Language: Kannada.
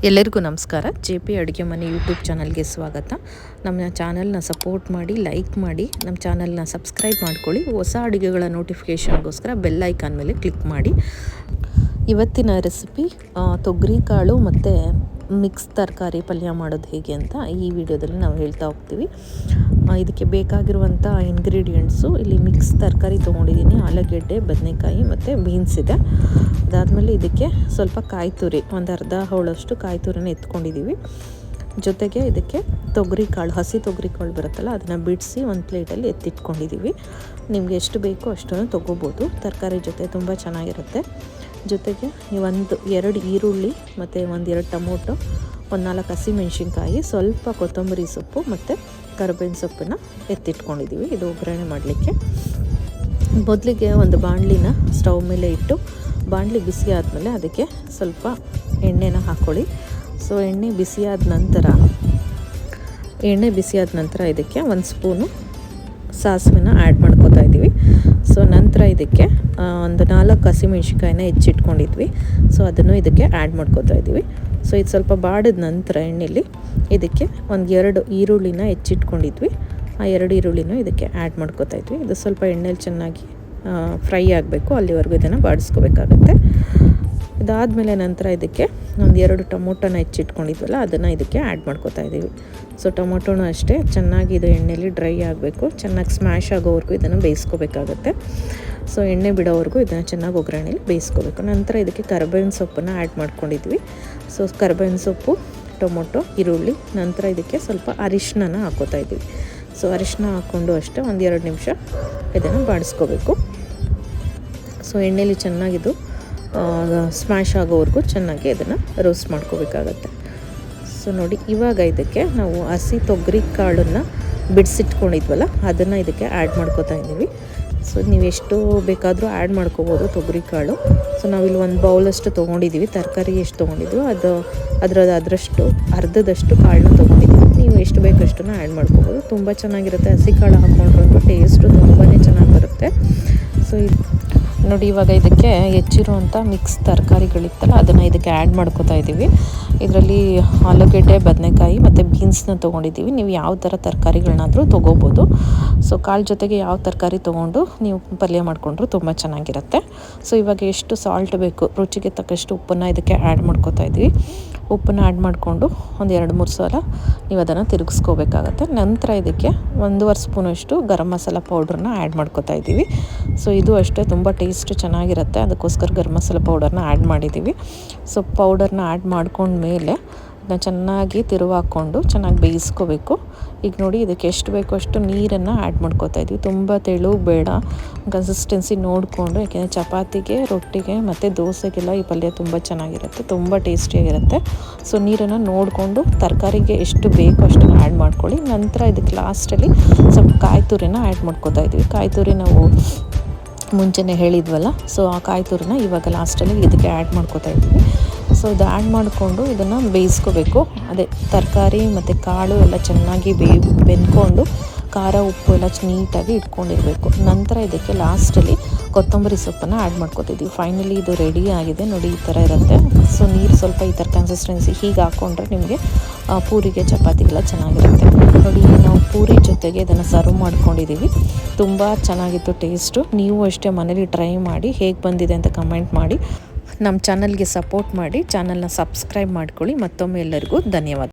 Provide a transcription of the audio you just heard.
ಎಲ್ಲರಿಗೂ ನಮಸ್ಕಾರ. JP ಅಡುಗೆ ಮನೆ ಯೂಟ್ಯೂಬ್ ಚಾನಲ್ಗೆ ಸ್ವಾಗತ. ನಮ್ಮ ಚಾನಲ್ನ ಸಪೋರ್ಟ್ ಮಾಡಿ, ಲೈಕ್ ಮಾಡಿ, ನಮ್ಮ ಚಾನಲ್ನ ಸಬ್ಸ್ಕ್ರೈಬ್ ಮಾಡ್ಕೊಳ್ಳಿ. ಹೊಸ ಅಡುಗೆಗಳ ನೋಟಿಫಿಕೇಷನ್ಗೋಸ್ಕರ ಬೆಲ್ ಐಕಾನ್ ಮೇಲೆ ಕ್ಲಿಕ್ ಮಾಡಿ. ಇವತ್ತಿನ ರೆಸಿಪಿ ತೊಗರಿ ಕಾಳು ಮತ್ತು ಮಿಕ್ಸ್ ತರಕಾರಿ ಪಲ್ಯ ಮಾಡೋದು ಹೇಗೆ ಅಂತ ಈ ವಿಡಿಯೋದಲ್ಲಿ ನಾವು ಹೇಳ್ತಾ ಹೋಗ್ತೀವಿ. ಇದಕ್ಕೆ ಬೇಕಾಗಿರುವಂಥ ಇಂಗ್ರೀಡಿಯೆಂಟ್ಸು ಇಲ್ಲಿ ಮಿಕ್ಸ್ ತರಕಾರಿ ತೊಗೊಂಡಿದ್ದೀನಿ. ಆಲೂಗೆಡ್ಡೆ, ಬದನೆಕಾಯಿ ಮತ್ತು ಬೀನ್ಸ್ ಇದೆ. ಅದಾದಮೇಲೆ ಇದಕ್ಕೆ ಸ್ವಲ್ಪ ಕಾಯಿ ತುರಿ, ಒಂದು ಅರ್ಧ ಹೋಳಷ್ಟು ಕಾಯಿ ತುರಿನ ಎತ್ಕೊಂಡಿದ್ದೀವಿ. ಜೊತೆಗೆ ಇದಕ್ಕೆ ತೊಗರಿ ಕಾಳು, ಹಸಿ ತೊಗರಿ ಕಾಳು ಬರುತ್ತಲ್ಲ, ಅದನ್ನು ಬಿಡಿಸಿ ಒಂದು ಪ್ಲೇಟಲ್ಲಿ ಎತ್ತಿಟ್ಕೊಂಡಿದ್ದೀವಿ. ನಿಮಗೆ ಎಷ್ಟು ಬೇಕೋ ಅಷ್ಟನ್ನು ತೊಗೋಬೋದು. ತರಕಾರಿ ಜೊತೆ ತುಂಬ ಚೆನ್ನಾಗಿರುತ್ತೆ. ಜೊತೆಗೆ ಎರಡು ಈರುಳ್ಳಿ ಮತ್ತು 1-2 ಟೊಮೊಟೊ, 4 ಹಸಿಮೆಣ್ಸಿನ್ಕಾಯಿ, ಸ್ವಲ್ಪ ಕೊತ್ತಂಬರಿ ಸೊಪ್ಪು ಮತ್ತು ಕರಿಬೇವಿನ ಸೊಪ್ಪನ್ನು ಎತ್ತಿಟ್ಕೊಂಡಿದ್ದೀವಿ. ಇದು ಒಗ್ಗರಣೆ ಮಾಡಲಿಕ್ಕೆ. ಮೊದಲಿಗೆ ಒಂದು ಬಾಣಲಿನ ಸ್ಟವ್ ಮೇಲೆ ಇಟ್ಟು, ಬಾಣಲಿ ಬಿಸಿ ಆದಮೇಲೆ ಅದಕ್ಕೆ ಸ್ವಲ್ಪ ಎಣ್ಣೆನ ಹಾಕ್ಕೊಳ್ಳಿ. ಸೊ ಎಣ್ಣೆ ಬಿಸಿಯಾದ ನಂತರ ಇದಕ್ಕೆ 1 ಸ್ಪೂನು ಸಾಸಿವೆನ ಆ್ಯಡ್ ಮಾಡ್ಕೋತಾ ಇದ್ದೀವಿ. ಸೊ ನಂತರ ಇದಕ್ಕೆ ಒಂದು 4 ಹಸಿಮೆಣ್ಸಿನ್ಕಾಯಿನ ಹೆಚ್ಚಿಟ್ಕೊಂಡಿದ್ವಿ. ಸೊ ಅದನ್ನು ಇದಕ್ಕೆ ಆ್ಯಡ್ ಮಾಡ್ಕೋತಾ ಇದ್ದೀವಿ. ಸೊ ಇದು ಸ್ವಲ್ಪ ಬಾಡಿದ ನಂತರ ಎಣ್ಣೆಯಲ್ಲಿ ಇದಕ್ಕೆ 2 ಈರುಳ್ಳಿನ ಹೆಚ್ಚಿಟ್ಕೊಂಡಿದ್ವಿ. ಆ 2 ಈರುಳ್ಳಿನೂ ಇದಕ್ಕೆ ಆ್ಯಡ್ ಮಾಡ್ಕೋತಾ ಇದ್ವಿ. ಇದು ಸ್ವಲ್ಪ ಎಣ್ಣೆಲಿ ಚೆನ್ನಾಗಿ ಫ್ರೈ ಆಗಬೇಕು, ಅಲ್ಲಿವರೆಗೂ ಇದನ್ನು ಬಾಡಿಸ್ಕೋಬೇಕಾಗತ್ತೆ. ಇದಾದಮೇಲೆ ನಂತರ ಇದಕ್ಕೆ 2 ಟೊಮೊಟೊನ ಹೆಚ್ಚಿಟ್ಕೊಂಡಿದ್ವಲ್ಲ, ಅದನ್ನು ಇದಕ್ಕೆ ಆ್ಯಡ್ ಮಾಡ್ಕೋತಾ ಇದ್ದೀವಿ. ಸೊ ಟೊಮೊಟೊನೂ ಅಷ್ಟೇ ಚೆನ್ನಾಗಿ ಇದು ಎಣ್ಣೆಯಲ್ಲಿ ಡ್ರೈ ಆಗಬೇಕು, ಚೆನ್ನಾಗಿ ಸ್ಮ್ಯಾಶ್ ಆಗೋವರೆಗೂ ಇದನ್ನು ಬೇಯಿಸ್ಕೋಬೇಕಾಗತ್ತೆ. ಸೊ ಎಣ್ಣೆ ಬಿಡೋವರೆಗೂ ಇದನ್ನು ಚೆನ್ನಾಗಿ ಒಗ್ಗರಣೆಯಲ್ಲಿ ಬೇಯಿಸ್ಕೋಬೇಕು. ನಂತರ ಇದಕ್ಕೆ ಕರಿಬೇವಿನ ಸೊಪ್ಪನ್ನು ಆ್ಯಡ್ ಮಾಡ್ಕೊಂಡಿದ್ವಿ. ಸೊ ಕರಿಬೇವಿನ ಸೊಪ್ಪು, ಟೊಮೊಟೊ, ಈರುಳ್ಳಿ, ನಂತರ ಇದಕ್ಕೆ ಸ್ವಲ್ಪ ಅರಿಶಿನ ಹಾಕೋತಾ ಇದ್ದೀವಿ. ಸೊ ಅರಿಶಿನ ಹಾಕ್ಕೊಂಡು ಅಷ್ಟೇ 1-2 ನಿಮಿಷ ಇದನ್ನು ಬಾಡಿಸ್ಕೋಬೇಕು. ಸೊ ಎಣ್ಣೆಯಲ್ಲಿ ಚೆನ್ನಾಗಿದು ಸ್ಮ್ಯಾಶ್ ಆಗೋವರೆಗೂ ಚೆನ್ನಾಗಿ ಇದನ್ನು ರೋಸ್ಟ್ ಮಾಡ್ಕೋಬೇಕಾಗತ್ತೆ. ಸೊ ನೋಡಿ, ಇವಾಗ ಇದಕ್ಕೆ ನಾವು ಹಸಿ ತೊಗರಿ ಕಾಳನ್ನು ಬಿಡಿಸಿಟ್ಕೊಂಡಿದ್ವಲ್ಲ, ಅದನ್ನು ಇದಕ್ಕೆ ಆ್ಯಡ್ ಮಾಡ್ಕೋತಾ ಇದ್ದೀವಿ. ಸೊ ನೀವು ಎಷ್ಟು ಬೇಕಾದರೂ ಆ್ಯಡ್ ಮಾಡ್ಕೋಬೋದು ತೊಗರಿ ಕಾಳು. ಸೊ ನಾವಿಲ್ಲಿ 1 ಬೌಲಷ್ಟು ತೊಗೊಂಡಿದ್ದೀವಿ. ತರಕಾರಿ ಎಷ್ಟು ತೊಗೊಂಡಿದ್ವಿ ಅದರಷ್ಟು ಅರ್ಧದಷ್ಟು ಕಾಳನ್ನ ತೊಗೊಂಡಿದ್ದೀವಿ. ನೀವು ಎಷ್ಟು ಬೇಕಷ್ಟನ್ನು ಆ್ಯಡ್ ಮಾಡ್ಕೋಬೋದು. ತುಂಬ ಚೆನ್ನಾಗಿರುತ್ತೆ. ಹಸಿ ಕಾಳು ಹಾಕ್ಕೊಂಡ್ರೂ ಟೇಸ್ಟು ತುಂಬಾ ಚೆನ್ನಾಗಿ ಬರುತ್ತೆ. ಸೊ ನೋಡಿ, ಇವಾಗ ಇದಕ್ಕೆ ಹೆಚ್ಚಿರುವಂಥ ಮಿಕ್ಸ್ ತರಕಾರಿಗಳಿತ್ತಲ್ಲ, ಅದನ್ನು ಇದಕ್ಕೆ ಆ್ಯಡ್ ಮಾಡ್ಕೋತಾ ಇದ್ದೀವಿ. ಇದರಲ್ಲಿ ಆಲೂಗೆಡ್ಡೆ, ಬದನೆಕಾಯಿ ಮತ್ತು ಬೀನ್ಸ್ನ ತೊಗೊಂಡಿದ್ದೀವಿ. ನೀವು ಯಾವ ಥರ ತರಕಾರಿಗಳನ್ನಾದರೂ ತೊಗೋಬೋದು. ಸೊ ಕಾಳು ಜೊತೆಗೆ ಯಾವ ತರಕಾರಿ ತೊಗೊಂಡು ನೀವು ಪಲ್ಯ ಮಾಡಿಕೊಂಡ್ರು ತುಂಬ ಚೆನ್ನಾಗಿರುತ್ತೆ. ಸೊ ಇವಾಗ ಎಷ್ಟು ಸಾಲ್ಟ್ ಬೇಕು, ರುಚಿಗೆ ತಕ್ಕಷ್ಟು ಉಪ್ಪನ್ನು ಇದಕ್ಕೆ ಆ್ಯಡ್ ಮಾಡ್ಕೋತಾ ಇದ್ದೀವಿ. ಉಪ್ಪನ್ನು ಆ್ಯಡ್ ಮಾಡಿಕೊಂಡು 1-2-3 ಸಲ ನೀವು ಅದನ್ನು ತಿರುಗಿಸ್ಕೋಬೇಕಾಗತ್ತೆ. ನಂತರ ಇದಕ್ಕೆ 1.5 ಸ್ಪೂನಷ್ಟು ಗರಂ ಮಸಾಲ ಪೌಡ್ರನ್ನ ಆ್ಯಡ್ ಮಾಡ್ಕೋತಾ ಇದ್ದೀವಿ. ಸೊ ಇದು ಅಷ್ಟೇ ತುಂಬ ಟೇಸ್ಟ್ ಚೆನ್ನಾಗಿರುತ್ತೆ. ಅದಕ್ಕೋಸ್ಕರ ಗರಂ ಮಸಾಲ ಪೌಡರ್ನ ಆ್ಯಡ್ ಮಾಡಿದ್ದೀವಿ. ಸೊ ಪೌಡರ್ನ ಆ್ಯಡ್ ಮಾಡ್ಕೊಂಡ್ಮೇಲೆ ಅದನ್ನ ಚೆನ್ನಾಗಿ ತಿರುವಾಕೊಂಡು ಚೆನ್ನಾಗಿ ಬೇಯಿಸ್ಕೋಬೇಕು. ಈಗ ನೋಡಿ, ಇದಕ್ಕೆ ಎಷ್ಟು ಬೇಕೋ ಅಷ್ಟು ನೀರನ್ನು ಆ್ಯಡ್ ಮಾಡ್ಕೋತಾ ಇದ್ವಿ. ತುಂಬ ತೆಳು ಬೇಡ, ಕನ್ಸಿಸ್ಟೆನ್ಸಿ ನೋಡಿಕೊಂಡು. ಯಾಕೆಂದರೆ ಚಪಾತಿಗೆ, ರೊಟ್ಟಿಗೆ ಮತ್ತು ದೋಸೆಗೆಲ್ಲ ಈ ಪಲ್ಯ ತುಂಬ ಚೆನ್ನಾಗಿರುತ್ತೆ, ತುಂಬ ಟೇಸ್ಟಿಯಾಗಿರುತ್ತೆ. ಸೊ ನೀರನ್ನು ನೋಡಿಕೊಂಡು ತರಕಾರಿಗೆ ಎಷ್ಟು ಬೇಕೋ ಅಷ್ಟನ್ನು ಆ್ಯಡ್ ಮಾಡ್ಕೊಳ್ಳಿ. ನಂತರ ಇದಕ್ಕೆ ಲಾಸ್ಟಲ್ಲಿ ಸ್ವಲ್ಪ ಕಾಯಿ ತುರಿನ ಆ್ಯಡ್ ಮಾಡ್ಕೋತಾ ಇದ್ವಿ. ಕಾಯಿ ತುರಿ ನಾವು ಮುಂಚೆನೇ ಹೇಳಿದ್ವಲ್ಲ, ಸೊ ಆ ಕಾಯಿ ತುರಿನ ಇವಾಗ ಲಾಸ್ಟಲ್ಲಿ ಇದಕ್ಕೆ ಆ್ಯಡ್ ಮಾಡ್ಕೋತಾ ಇದ್ದೀವಿ. ಸೊ ಇದು ಆ್ಯಡ್ ಮಾಡಿಕೊಂಡು ಇದನ್ನು ಬೇಯಿಸ್ಕೋಬೇಕು. ಅದೇ ತರಕಾರಿ ಮತ್ತು ಕಾಳು ಎಲ್ಲ ಚೆನ್ನಾಗಿ ಬೆಂದ್ಕೊಂಡು ಖಾರ ಉಪ್ಪು ಎಲ್ಲ ನೀಟಾಗಿ ಇಟ್ಕೊಂಡಿರಬೇಕು. ನಂತರ ಇದಕ್ಕೆ ಲಾಸ್ಟಲ್ಲಿ ಕೊತ್ತಂಬರಿ ಸೊಪ್ಪನ್ನು ಆ್ಯಡ್ ಮಾಡ್ಕೊತಿದ್ದೀವಿ. ಫೈನಲಿ ಇದು ರೆಡಿ ಆಗಿದೆ. ನೋಡಿ, ಈ ಥರ ಇರುತ್ತೆ. ಸೊ ನೀರು ಸ್ವಲ್ಪ ಈ ಥರ ಕನ್ಸಿಸ್ಟೆನ್ಸಿ ಹೀಗೆ ಹಾಕ್ಕೊಂಡ್ರೆ ನಿಮಗೆ ಪೂರಿಗೆ, ಚಪಾತಿಗೆಲ್ಲ ಚೆನ್ನಾಗಿರುತ್ತೆ. ನೋಡಿ, ನಾವು ಪೂರಿ ಜೊತೆಗೆ ಇದನ್ನು ಸರ್ವ್ ಮಾಡ್ಕೊಂಡಿದ್ದೀವಿ. ತುಂಬ ಚೆನ್ನಾಗಿತ್ತು ಟೇಸ್ಟು. ನೀವು ಅಷ್ಟೇ ಮನೇಲಿ ಟ್ರೈ ಮಾಡಿ, ಹೇಗೆ ಬಂದಿದೆ ಅಂತ ಕಮೆಂಟ್ ಮಾಡಿ. ನಮ್ಮ ಚಾನಲ್ಗೆ ಸಪೋರ್ಟ್ ಮಾಡಿ, ಚಾನಲ್ನ ಸಬ್ಸ್ಕ್ರೈಬ್ ಮಾಡ್ಕೊಳ್ಳಿ. ಮತ್ತೊಮ್ಮೆ ಎಲ್ಲರಿಗೂ ಧನ್ಯವಾದ.